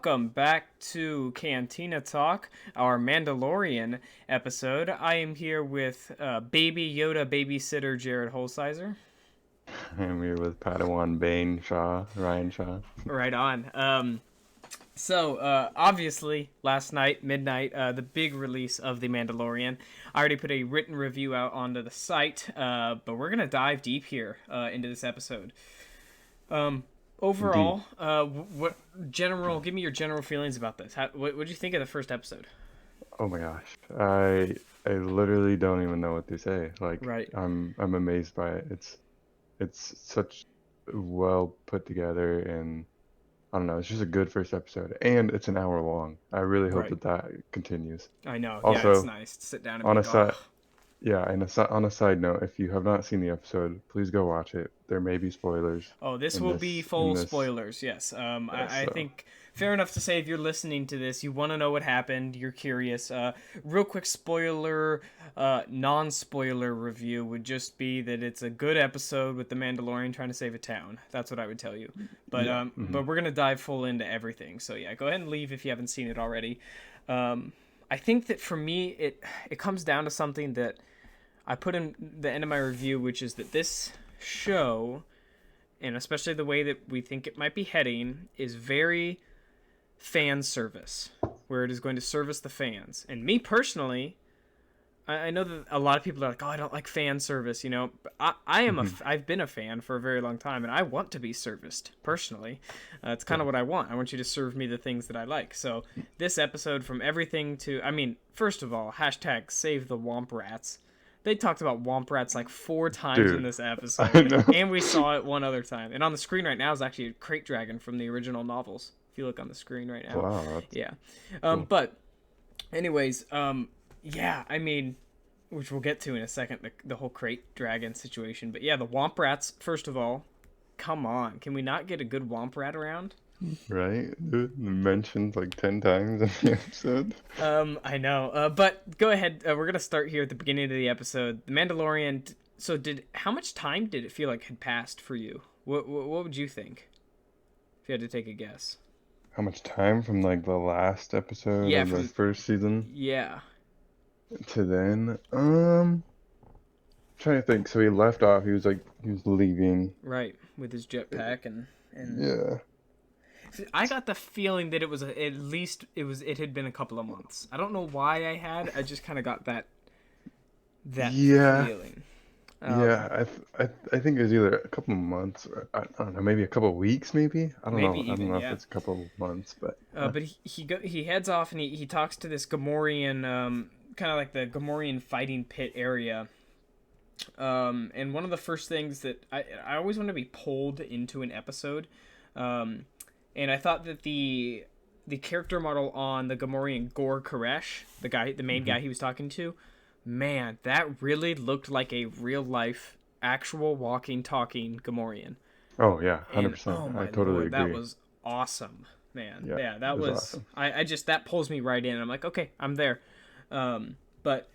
welcome back to Cantina Talk, our Mandalorian episode. I am here with Baby Yoda babysitter Jared Holsizer. I'm here with Padawan Ryan Shaw. Right on. Obviously, last night, midnight, the big release of The Mandalorian. I already put a written review out onto the site, but we're going to dive deep here into this episode. Indeed. Overall, give me your general feelings about this. What did you think of the first episode? Oh my gosh. I literally don't even know what to say. Like Right. I'm amazed by it. It's such well put together, and I don't know, it's just a good first episode. And it's an hour long. I really hope Right. that continues. I know. Yeah, it's Also, nice to sit down and be on a like, oh, side yeah, and on a side note, if you have not seen the episode, please go watch it. There may be spoilers oh, this in will be in full this spoilers. Yes. I so think fair enough to say if you're listening to this, you want to know what happened, you're curious. Real quick spoiler, non-spoiler review would just be that it's a good episode with the Mandalorian trying to save a town. That's what I would tell you. But yeah. um, but we're gonna dive full into everything. So yeah, go ahead and leave if you haven't seen it already. I think that for me, it comes down to something that I put in the end of my review, which is that this show, and especially the way that we think it might be heading, is very fan service, where it is going to service the fans. And me personally, I know that a lot of people are like, oh, I don't like fan service, you know. But I've been a fan for a very long time, and I want to be serviced personally. It's kind of Yeah. what I want. I want you to serve me the things that I like. So this episode, from everything to, I mean, first of all, hashtag save the Womp Rats. They talked about Womp Rats like 4 times in Dude, this I episode, know. and we saw it one other time. And on the screen right now is actually a crate dragon from the original novels. If you look on the screen right now, Wow, that's yeah. cool. But anyways, yeah, I mean, which we'll get to in a second, the whole crate dragon situation. But yeah, the Womp Rats. First of all, come on, can we not get a good Womp Rat around? Right? Mentioned like 10 times in the episode. I know. But go ahead. We're gonna start here at the beginning of the episode. The Mandalorian. So how much time did it feel like had passed for you? What would you think if you had to take a guess? How much time from like the last episode Yeah, of the from first season yeah, to then? Trying to think. So he left off, he was leaving. right, with his jetpack and Yeah. I got the feeling that it was at least it had been a couple of months. I don't know why I just kind of got that Yeah. feeling. Yeah, I think it was either a couple of months or I don't know, maybe a couple of weeks maybe. I don't Maybe know. I don't even, know if yeah. it's a couple of months, but But he heads off and he talks to this Gamorrean, kind of like the Gamorrean fighting pit area. And one of the first things that I always want to be pulled into an episode, and I thought that the character model on the Gamorrean Gor Koresh, the main mhm. guy he was talking to, man, that really looked like a real life, actual walking, talking Gamorrean. Oh yeah, And oh 100%. I my totally lord, that agree. was awesome, man. Yeah, Yeah, it that was was awesome. I just that pulls me right in. I'm like, okay, I'm there. Um, but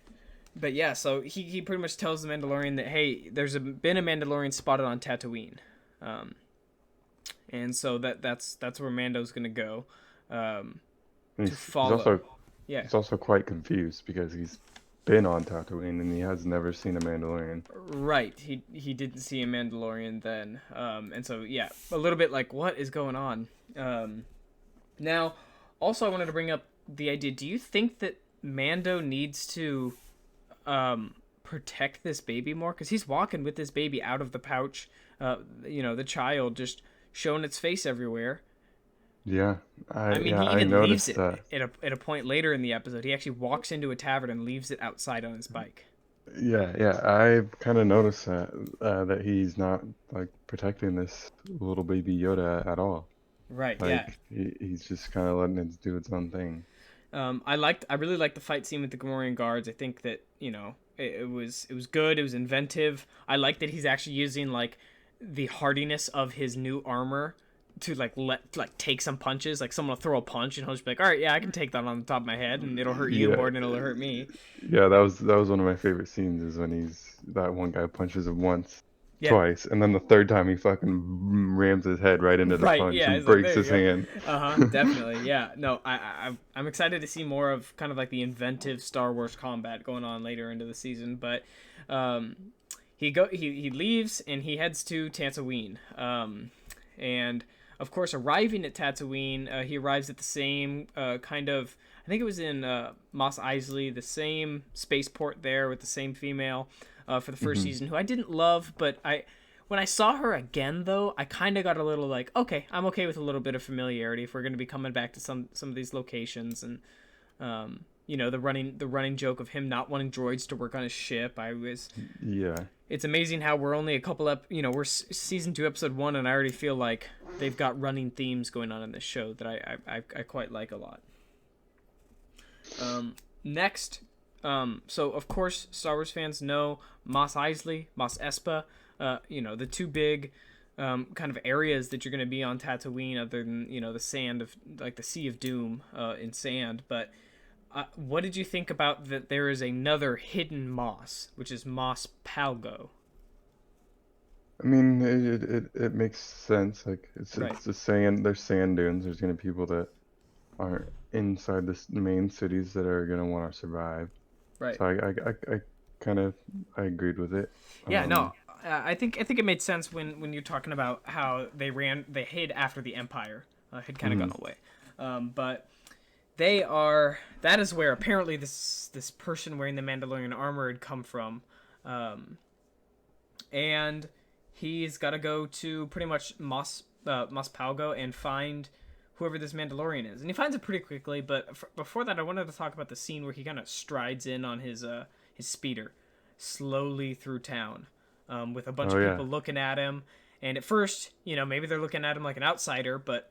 but yeah, so he pretty much tells the Mandalorian that hey, been a Mandalorian spotted on Tatooine, um, and so that's where Mando's gonna go, um, And to he's follow. Yeah, he's also quite confused because he's been on Tatooine and he has never seen a Mandalorian. right. He didn't see a Mandalorian then, and so yeah, a little bit like what is going on. Now, also I wanted to bring up the idea. Do you think that Mando needs to protect this baby more? Because he's walking with this baby out of the pouch. The child just showing its face everywhere. Yeah, I mean, he I even leaves noticed it that. at a point later in the episode. He actually walks into a tavern and leaves it outside on his bike. Yeah, I've kind of noticed that that he's not like protecting this little baby Yoda at all. Right. Yeah. Like he's just kind of letting it do its own thing. I really liked the fight scene with the Gamorrean guards. I think that it was good. It was inventive. I like that he's actually using like the hardiness of his new armor to take some punches. Like someone will throw a punch and he'll just be like, all right, yeah, I can take that on the top of my head, and it'll hurt you Yeah, more than it'll hurt me. yeah, that was one of my favorite scenes is when he's that one guy punches him once Yeah. twice, and then the third time he fucking rams his head right into the Right. punch Yeah. and He's like, breaks there you his go. hand. Definitely. Yeah. No. I'm excited to see more of kind of like the inventive Star Wars combat going on later into the season. But um, he leaves and he heads to Tatooine. And of course, arriving at Tatooine, he arrives at the same kind of. I think it was in Mos Eisley, the same spaceport there with the same female for the first Hmm. season, who I didn't love, but when I saw her again, though, I kind of got a little like, okay, I'm okay with a little bit of familiarity if we're going to be coming back to some of these locations, and the running joke of him not wanting droids to work on his ship. Yeah. It's amazing how we're only a couple we're season 2, episode 1, and I already feel like they've got running themes going on in this show that I quite like a lot. Next, so of course Star Wars fans know Mos Eisley, Mos Espa, the two big kind of areas that you're going to be on Tatooine, other than the sand of like the Sea of Doom in sand. But what did you think about that? There is another hidden moss, which is Mos Palgo. I mean, it makes sense. Like Right, it's the sand. There's sand dunes. There's gonna be people that aren't inside the main cities that are gonna want to survive. right. So I kind of I agreed with it. Yeah, Um, no, I think it made sense when you're talking about how they hid after the Empire had kind of mhm. gone away, but that is where apparently this person wearing the Mandalorian armor had come from, and he's got to go to pretty much Mos Palgo and find whoever this Mandalorian is, and he finds it pretty quickly. But before that, I wanted to talk about the scene where he kind of strides in on his speeder, slowly through town, with a bunch Oh of yeah. people looking at him. And at first, maybe they're looking at him like an outsider, but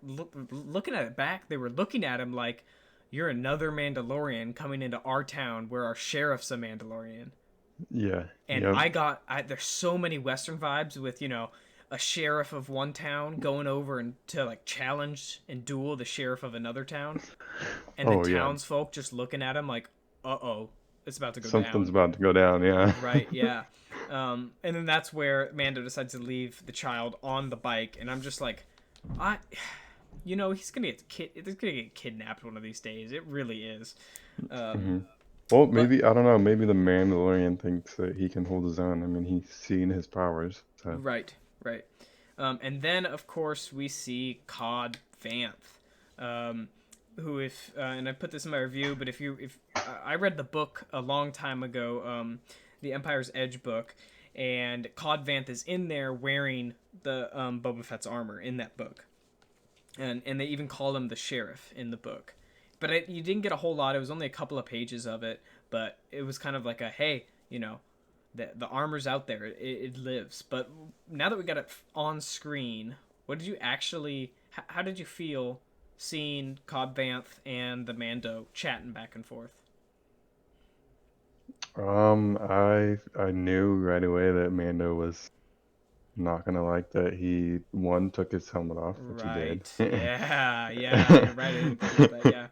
looking at it back, they were looking at him like, you're another Mandalorian coming into our town where our sheriff's a Mandalorian. Yeah. And Yep. there's so many Western vibes with, a sheriff of one town going over and to like challenge and duel the sheriff of another town, and the Oh yeah. townsfolk just looking at him like, uh-oh, it's about to go Something's down. about to go down. Yeah. Right, yeah. And then that's where Mando decides to leave the child on the bike, and I'm just like, I, he's gonna get kidnapped one of these days. It really is. Um, Hmm. Well, but maybe I don't know. Maybe the Mandalorian thinks that he can hold his own. I mean, he's seen his powers. So. right, right. And then of course we see Cod Vanth, who and I put this in my review, but if I read the book a long time ago, the Empire's Edge book, and Cod Vanth is in there wearing the Boba Fett's armor in that book, and they even call him the sheriff in the book. But you didn't get a whole lot. It was only a couple of pages of it, but it was kind of like a, hey, the armor's out there. It lives. But now that we got it on screen, what did you actually? How did you feel seeing Cobb Vanth and the Mando chatting back and forth? I knew right away that Mando was not gonna like that he one took his helmet off, which he did. Right. Yeah. Yeah. You're right. I didn't think about that.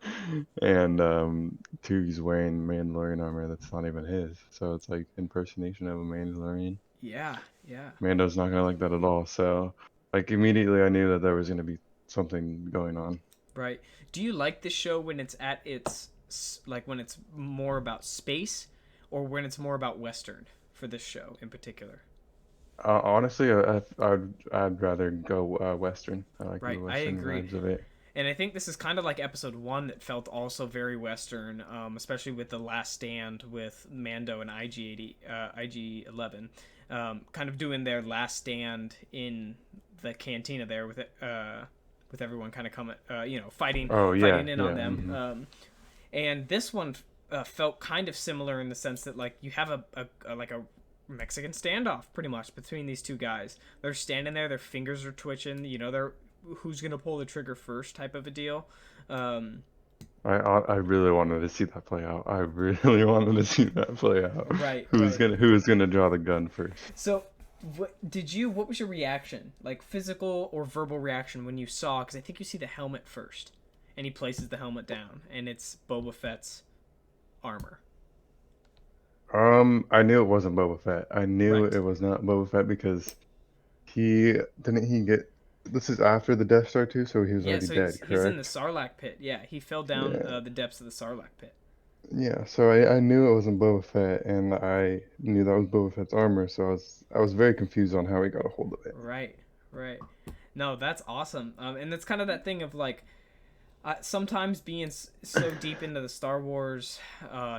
Yeah. And two, he's wearing Mandalorian armor that's not even his. So it's like impersonation of a Mandalorian. Yeah. Yeah. Mando's not gonna like that at all. So like immediately I knew that there was gonna be something going on. Right. Do you like the show when it's at its like when it's more about space, or when it's more about Western for this show in particular? Honestly, I'd rather go Western. I like the Right. I Western agree. vibes of it. And I think this is kind of like episode 1 that felt also very Western, especially with the last stand with Mando and IG-11, kind of doing their last stand in the cantina there with everyone kind of coming, fighting Oh yeah, fighting in on yeah. them. And this one felt kind of similar in the sense that like you have a like a Mexican standoff pretty much between these two guys. They're standing there, their fingers are twitching. They're who's gonna pull the trigger first type of a deal. Um, I really wanted to see that play out. I really wanted to see that play out. right, Who's right. gonna draw the gun first? So, what was your reaction, like physical or verbal reaction, when you saw? Because I think you see the helmet first, and he places the helmet down, and it's Boba Fett's armor. I knew it wasn't Boba Fett. I knew Right. it was not Boba Fett because he didn't he get. This is after the Death Star too, so he was Yeah, already so dead, he's in the correct? Sarlacc pit. Yeah, he fell down Yeah. the depths of the Sarlacc pit. Yeah, so I knew it wasn't Boba Fett, and I knew that was Boba Fett's armor, so I was very confused on how he got a hold of it. Right, right. No, that's awesome. And that's kind of that thing of like sometimes being so deep into the Star Wars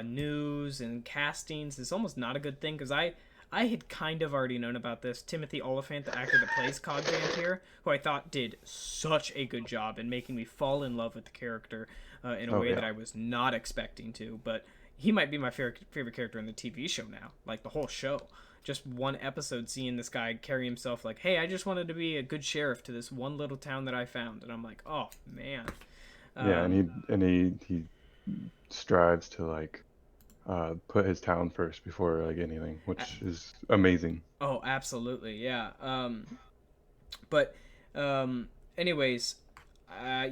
news and castings is almost not a good thing because I had kind of already known about this. Timothy Oliphant, the actor that plays Cog Vampire, who I thought did such a good job in making me fall in love with the character in a Oh way that yeah. I was not expecting to. But he might be my favorite character in the TV show now, like the whole show. Just one episode seeing this guy carry himself like, hey, I just wanted to be a good sheriff to this one little town that I found. And I'm like, oh, man. Yeah, and Um, he strives to like put his town first before like anything, which is amazing. oh, absolutely. Yeah. But anyways,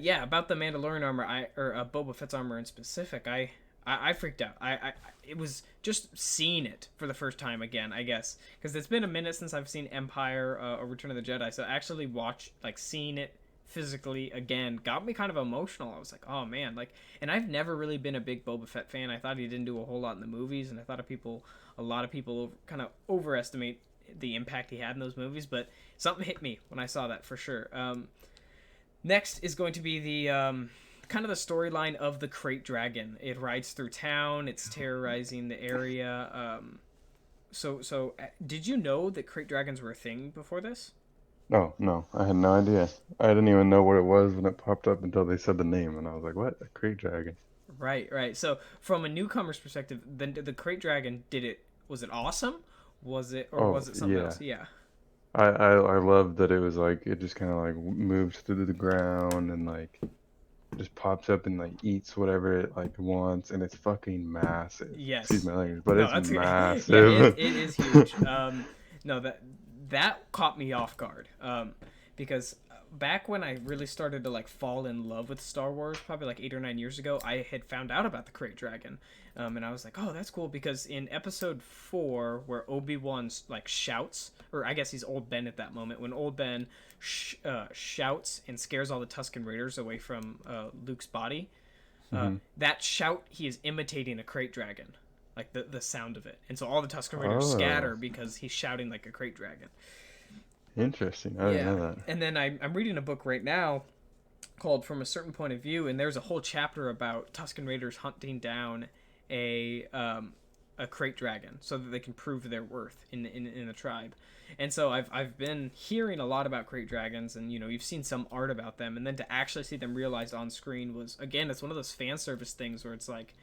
yeah, about the Mandalorian armor, or Boba Fett's armor in specific, I freaked out. It was just seeing it for the first time again, I guess, because it's been a minute since I've seen Empire or Return of the Jedi. So actually seeing it physically again got me kind of emotional. I was like, oh man, like, and I've never really been a big Boba Fett fan. I thought he didn't do a whole lot in the movies, and I thought a lot of people kind of overestimate the impact he had in those movies, but something hit me when I saw that for sure. Next is going to be the kind of the storyline of the Crate Dragon. It rides through town. It's terrorizing the area. Did you know that Crate Dragons were a thing before this? Oh no, I had no idea. I didn't even know what it was when it popped up until they said the name, and I was like, "What? A Krayt Dragon?" Right, right. So from a newcomer's perspective, the Crate Dragon did it. Was it awesome? Was it, or Oh was it something yeah, else? Yeah. I love that it was like it just kind of like moves through the ground and like just pops up and like eats whatever it like wants, and it's fucking massive. Excuse Yes. my language, but No, it's that's yeah. massive. It is huge. No, that caught me off guard. Because back when I really started to like fall in love with Star Wars, probably like 8 or 9 years ago, I had found out about the Krayt Dragon, and I was like, oh, that's cool. Because in Episode 4, where Obi-Wan like shouts, or I guess he's Old Ben at that moment, when Old Ben shouts and scares all the Tusken Raiders away from Luke's body, Hmm. that shout he is imitating a Krayt Dragon, like the sound of it, and so all the Tusken Raiders Oh, scatter because he's shouting like a Krayt Dragon. interesting. I didn't Yeah, know that. and then I'm reading a book right now called From a Certain Point of View, and there's a whole chapter about Tusken Raiders hunting down a Krayt Dragon so that they can prove their worth in the tribe. And so I've been hearing a lot about Krayt Dragons, and you've seen some art about them, and then to actually see them realized on screen was, again, it's one of those fan service things where it's like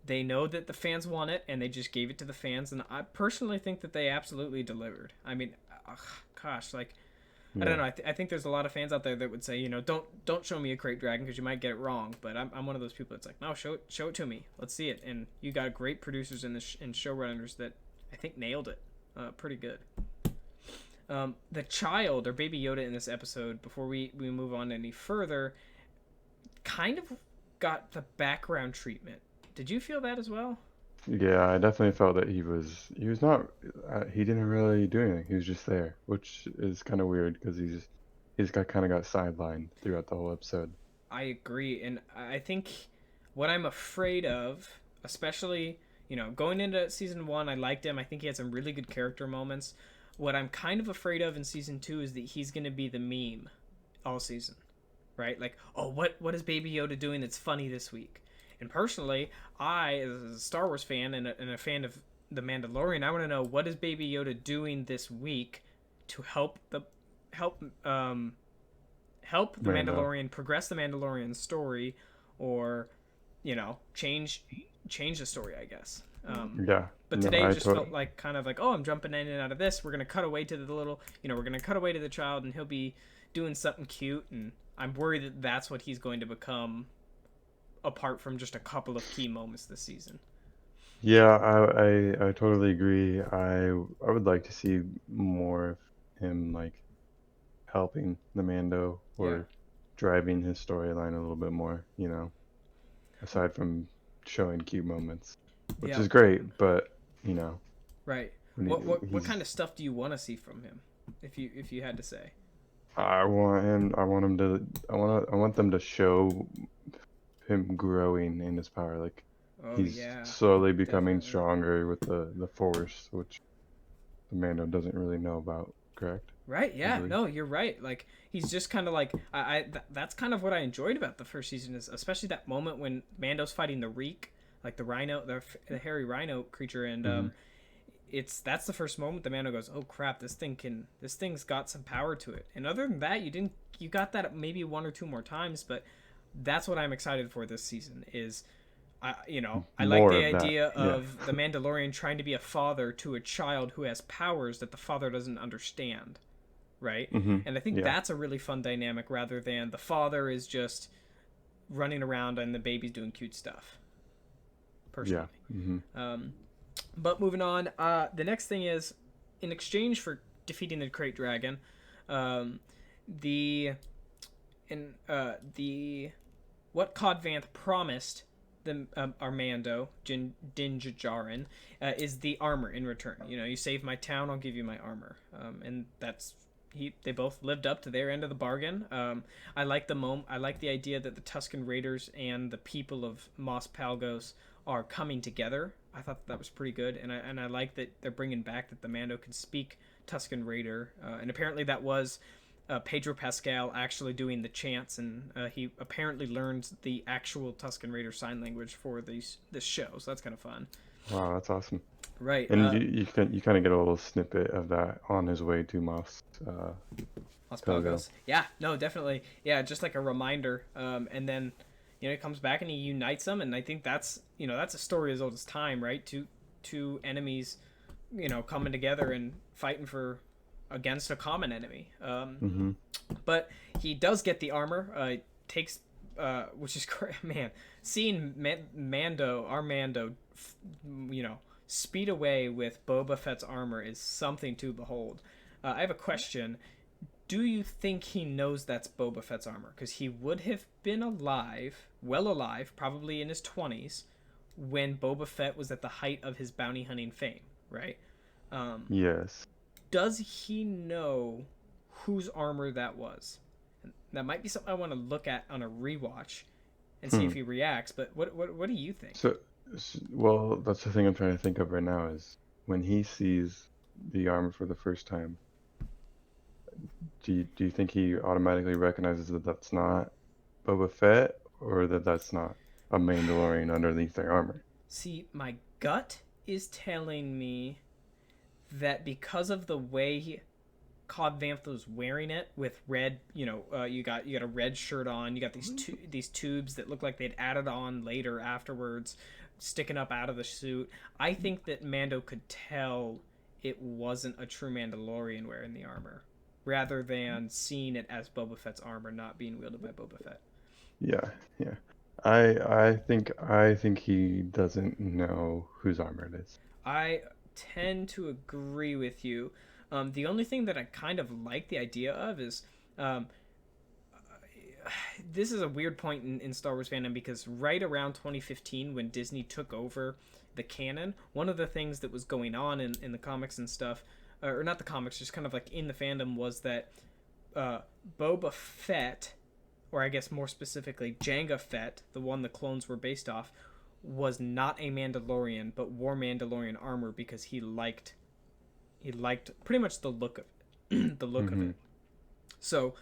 they know that the fans want it and they just gave it to the fans, and I personally think that they absolutely delivered. I mean, ugh, gosh, like, I don't Yeah. know. I think there's a lot of fans out there that would say, don't show me a Krayt Dragon because you might get it wrong. But I'm one of those people that's like, no, show it to me. Let's see it. And you got great producers and showrunners that I think nailed it, pretty good. The child or Baby Yoda in this episode, before we move on any further, kind of got the background treatment. Did you feel that as well? Yeah, I definitely felt that he was not he didn't really do anything. He was just there, which is kind of weird because he's got kind of got sidelined throughout the whole episode. I agree, and I think what I'm afraid of, especially going into season 1, I liked him. I think he had some really good character moments. What I'm kind of afraid of in season 2 is that he's going to be the meme all season, right? Like, oh, what is Baby Yoda doing that's funny this week? And personally, I, as a Star Wars fan and a fan of the Mandalorian, I want to know what is Baby Yoda doing this week to help help the Mando. Mandalorian progress the Mandalorian story, or change the story, I guess. Yeah, But no, today I just felt totally. like kind of like, oh, I'm jumping in and out of this. We're gonna cut away to the little, we're gonna cut away to the child, and he'll be doing something cute, and I'm worried that that's what he's going to become, apart from just a couple of key moments this season. Yeah, I totally agree. I would like to see more of him like helping the Mando Yeah, or driving his storyline a little bit more, aside from showing cute moments, which yeah, is great, but you know, Right. when What he's kind of stuff do you want to see from him, if you had to say? I want him to I want them to show him growing in his power. Like Oh he's yeah, slowly becoming definitely. stronger with the force, which the Mando doesn't really know about, correct? Right. I Yeah. believe. No, you're right. Like he's just kind of like that's kind of what I enjoyed about the first season is especially that moment when Mando's fighting the Reek, like the rhino, the hairy rhino creature, and Hmm. that's the first moment the Mando goes, oh crap, this thing's got some power to it. And other than that, you got that maybe one or two more times, but that's what I'm excited for this season is I like More the of that. idea Yeah. of the Mandalorian trying to be a father to a child who has powers that the father doesn't understand, right? Hmm. And I think Yeah. that's a really fun dynamic rather than the father is just running around and the baby's doing cute stuff, personally. Yeah. Hmm. Um, but moving on, the next thing is in exchange for defeating the Crate Dragon, um, the the what Cod Vanth promised the Armando Din Djarin is the armor in return. You know, you save my town, I'll give you my armor, and that's they both lived up to their end of the bargain. I like the I like the idea that the Tusken Raiders and the people of Mos Palgos are coming together. I thought that was pretty good, and I like that they're bringing back that the Mando can speak Tusken Raider, and apparently that was Pedro Pascal actually doing the chants, and he apparently learned the actual Tusken Raider sign language for this show. So that's kind of fun, Wow, that's awesome. right? And you kind of get a little snippet of that on his way to Mos Los Pelgo. Pelgos, yeah, no, definitely, yeah, just like a reminder. And then he comes back and he unites them, and I think that's that's a story as old as time, right? Two enemies, coming together and fighting for against a common enemy. Hmm. But he does get the armor. Takes, which is great, man. Seeing Mando, our Mando, speed away with Boba Fett's armor is something to behold. I have a question. Do you think he knows that's Boba Fett's armor? Because he would have been alive, well alive, probably in his 20s, when Boba Fett was at the height of his bounty hunting fame, right? Um, Yes. does he know whose armor that was? That might be something I want to look at on a rewatch and see if Hmm. he reacts. But what do you think? So, well, that's the thing I'm trying to think of right now is when he sees the armor for the first time, do you think he automatically recognizes that that's not Boba Fett or that that's not a Mandalorian underneath their armor? See, my gut is telling me that because of the way Cobb Vanth was wearing it with red, you got a red shirt on, you got these tubes that look like they'd added on later afterwards, sticking up out of the suit. I think that Mando could tell it wasn't a true Mandalorian wearing the armor, rather than seeing it as Boba Fett's armor not being wielded by Boba Fett. Yeah, yeah. I think he doesn't know whose armor it is. I tend to agree with you. The only thing that I kind of like the idea of is um, this is a weird point in Star Wars fandom because right around 2015, when Disney took over the canon, one of the things that was going on in the comics and stuff, or not the comics, just kind of like in the fandom, was that Boba Fett, or I guess more specifically Jango Fett, the one the clones were based off, was not a Mandalorian, but wore Mandalorian armor because he liked pretty much the look of it, the look of Hmm. it. So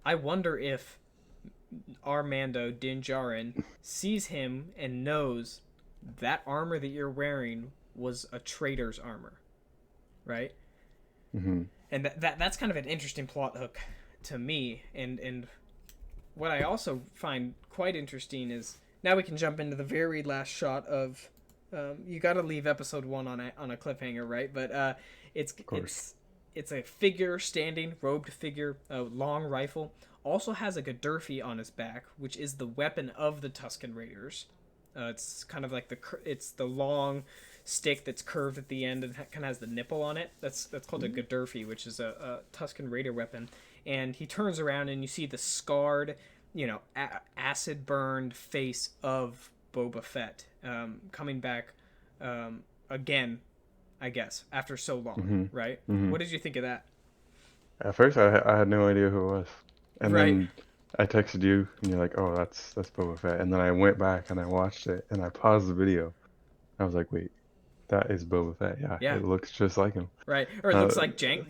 I wonder if Armando Din Djarin sees him and knows that armor that you're wearing was a traitor's armor, right? Hmm. And that's kind of an interesting plot hook to me. And what I also find quite interesting is now we can jump into the very last shot of. You got to leave episode one on a cliffhanger, right? But it's Of course. it's it's a figure standing, robed figure, a long rifle. Also has a Gadurfi on his back, which is the weapon of the Tusken Raiders. It's kind of like it's the long stick that's curved at the end and kind of has the nipple on it. That's called a Gadurfi, which is a Tusken Raider weapon. And he turns around and you see the scarred, acid burned face of Boba Fett coming back again I guess, after so long, Hmm. right? Hmm. What did you think of that? At first, I had no idea who it was, and Right. then I texted you, and you're like, "Oh, that's Boba Fett." And then I went back and I watched it, and I paused the video. I was like, "Wait, that is Boba Fett. Yeah, Yeah. it looks just like him." Right. Or it Uh, looks like Jango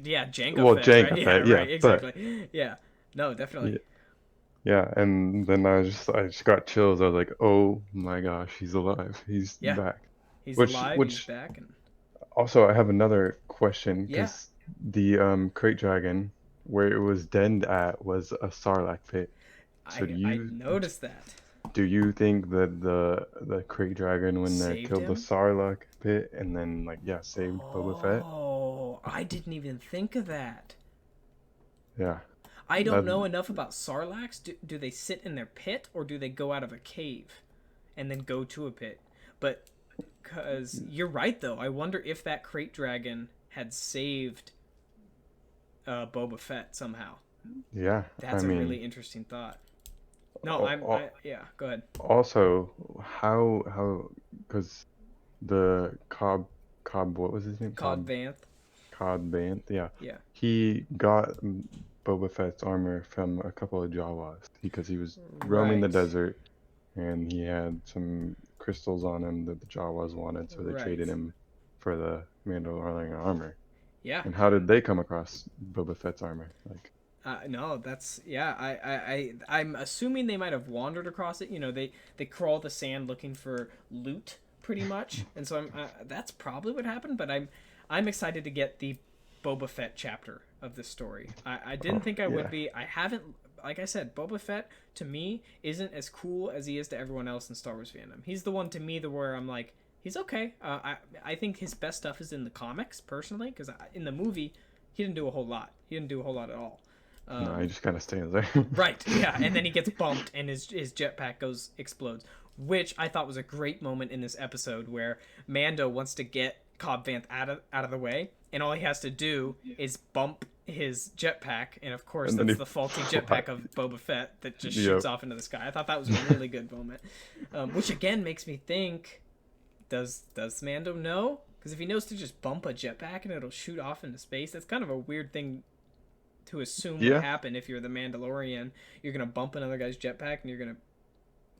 well, Fett, right? Jango Yeah, Fett, yeah, right. but Exactly. Yeah. No, definitely. yeah, yeah, and then I just got chills. I was like, "Oh my gosh, he's alive. He's Yeah. back." He's alive. He's Which back, and also I have another question yeah, because the crate dragon where it was denned at was a Sarlacc pit. So I noticed that. do you think that the krayt dragon when they Saved killed the him. Sarlacc pit and then like yeah saved Boba Fett? Oh, I didn't even think of that. Yeah, I don't that know enough about Sarlaccs. Do they sit in their pit or do they go out of a cave and then go to a pit? But because you're right though, I wonder if that crate dragon had saved Boba Fett somehow. yeah. I That's a mean, really interesting thought. No, al- I al- yeah. Go ahead. also how because the Cobb what was his name Cod Cobb Vanth. Cobb Vanth, yeah, Yeah. he got Boba Fett's armor from a couple of Jawas because he was roaming the Right. desert and he had some crystals on him that the Jawas wanted, so they traded Right. him for the Mandalorian armor. Yeah. And how did they come across Boba Fett's armor? Like, No, that's yeah. I'm assuming they might have wandered across it. You know, they crawl the sand looking for loot, pretty much, and so that's probably what happened. But I'm excited to get the Boba Fett chapter of this story. I didn't oh think I would yeah, be. I haven't. Like I said, Boba Fett to me isn't as cool as he is to everyone else in Star Wars fandom. He's the one to me the where I'm like he's okay. I think his best stuff is in the comics personally because in the movie he didn't do a whole lot. He didn't do a whole lot at all. no, he just kind of stands there. Right, yeah, and then he gets bumped and his jetpack explodes, which I thought was a great moment in this episode where Mando wants to get Cobb Vanth out of the way, and all he has to do is bump his jetpack, and of course And then that's he the faulty fly. jetpack of Boba Fett that just shoots Yep. off into the sky. I thought that was a really good moment, which again makes me think: does Mando know? Because if he knows to just bump a jetpack and it'll shoot off into space, that's kind of a weird thing to assume would Yeah. happen if you're the Mandalorian. You're gonna bump another guy's jetpack and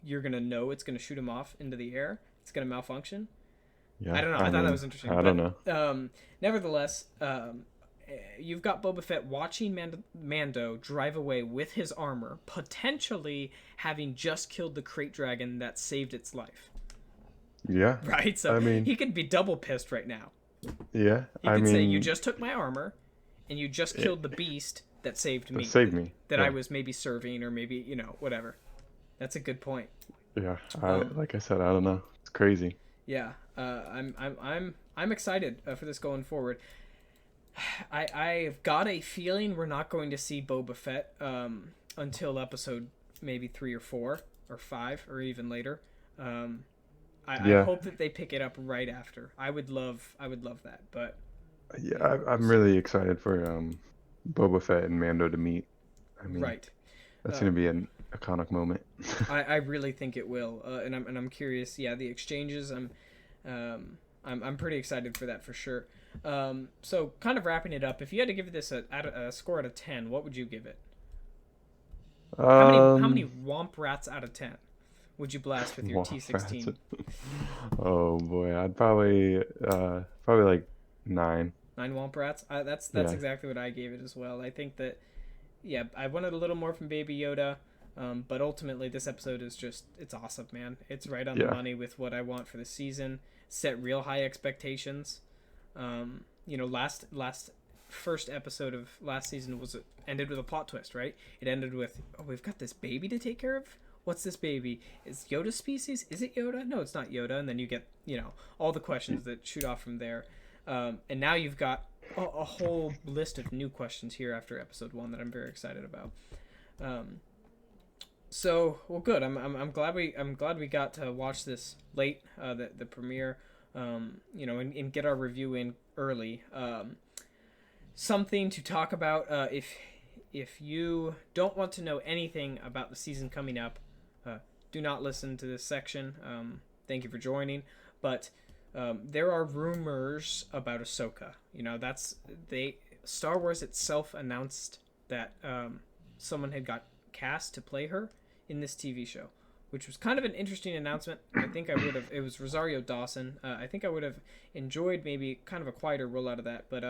you're gonna know it's gonna shoot him off into the air. It's gonna malfunction. I Yeah. don't know. I I thought that mean, was interesting. I don't But know. nevertheless, you've got Boba Fett watching Mando drive away with his armor, potentially having just killed the crate dragon that saved its life. Yeah. Right? So I mean, he could be double pissed right now. yeah. He I could say, "You mean, just took my armor, and you just it, killed the beast that saved that me, saved me. that I Yeah. was maybe serving, or maybe whatever." That's a good point. Yeah. Um, Like I said, I don't know. It's crazy. yeah, I'm excited for this going forward. I've got a feeling we're not going to see Boba Fett until episode maybe 3 or 4 or 5 or even later. I Yeah. hope that they pick it up right after. I would love that, but Yeah. we'll I'm see. really excited for Boba Fett and Mando to meet. I mean, Right. that's Uh, gonna be an iconic moment. I really think it will, and I'm curious. Yeah, the exchanges. I'm pretty excited for that for sure. So kind of wrapping it up. If you had to give this a score out of 10, what would you give it? How many Um, womp rats out of 10 would you blast with your Wow, that's T16? oh boy, I'd probably like 9. 9 womp rats. That's Yeah, exactly what I gave it as well. I think that yeah, I wanted a little more from Baby Yoda. But ultimately, this episode is it's awesome, man. It's right on the yeah, money with what I want for the season. Set real high expectations. Last first episode of last season ended with a plot twist, right? It ended with, oh, we've got this baby to take care of. What's this baby? Is Yoda species? Is it Yoda? No, it's not Yoda. And then you get all the questions that shoot off from there. And now you've got a whole list of new questions here after episode 1 that I'm very excited about. So well, good. I'm glad we got to watch this late, the premiere, and get our review in early. Something to talk about. If you don't want to know anything about the season coming up, do not listen to this section. Thank you for joining. But There are rumors about Ahsoka. You know, Star Wars itself announced that someone had got cast to play her in this TV show, which was kind of an interesting announcement. I think I would have. It was Rosario Dawson. I think I would have enjoyed maybe kind of a quieter rollout of that. But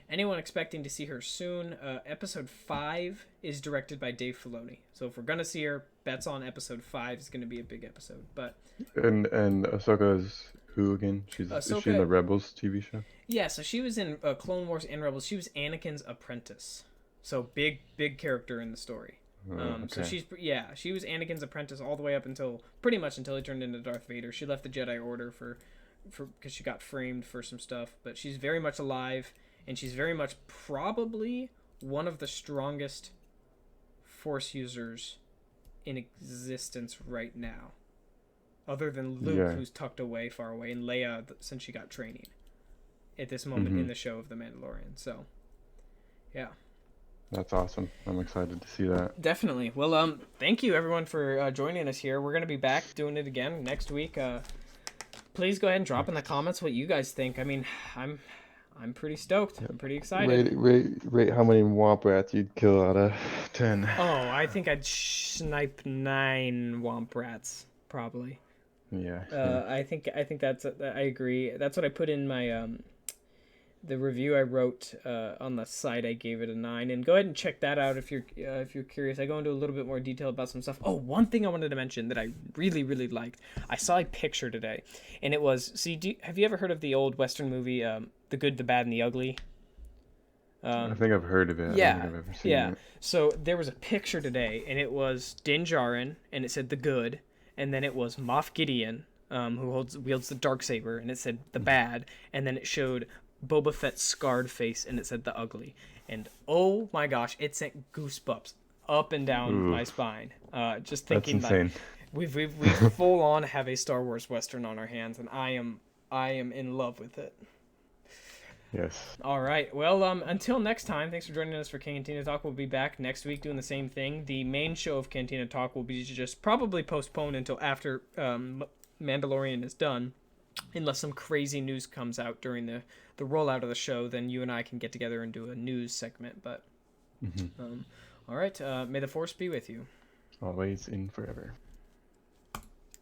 anyone expecting to see her soon, episode 5 is directed by Dave Filoni. So if we're gonna see her, bets on episode 5 is gonna be a big episode. But And Ahsoka's who again? Is she in the Ahsoka, Rebels TV show? yeah. So she was in Clone Wars and Rebels. She was Anakin's apprentice. So big character in the story. Okay. So she was Anakin's apprentice all the way up until pretty much until he turned into Darth Vader. She left the Jedi Order for because she got framed for some stuff, but she's very much alive, and she's very much probably one of the strongest Force users in existence right now, other than Luke, who's tucked away far away, and Leia since she got training at this moment in the show of The Mandalorian. So, yeah. That's awesome. I'm excited to see that. Definitely. Well, thank you everyone for joining us here. We're gonna be back doing it again next week. Please go ahead and drop in the comments what you guys think. I mean, I'm pretty stoked. I'm pretty excited. Rate how many Womp Rats you'd kill out of 10. Oh, I think I'd snipe 9 Womp Rats probably. Yeah. I think that's I agree. That's what I put in my the review I wrote on the site. I gave it a 9, and go ahead and check that out if you're curious. I go into a little bit more detail about some stuff. Oh, one thing I wanted to mention that I really liked. I saw a picture today, and it was have you ever heard of the old Western movie The Good, the Bad, and the Ugly? I think I've heard of it. Yeah, I don't think I've ever seen it. So there was a picture today, and it was Din Djarin, and it said the good, and then it was Moff Gideon, who wields the Darksaber, and it said the bad, and then it showed Boba Fett's scarred face, and it said the ugly. And oh my gosh, it sent goosebumps up and down my spine. Just thinking That's insane. Like we full on have a Star Wars Western on our hands, and I am in love with it. Yes. All right. Well, until next time, thanks for joining us for Cantina Talk. We'll be back next week doing the same thing. The main show of Cantina Talk will be just probably postponed until after Mandalorian is done. Unless some crazy news comes out during the rollout of the show, then you and I can get together and do a news segment. But all right, may the Force be with you. Always and forever.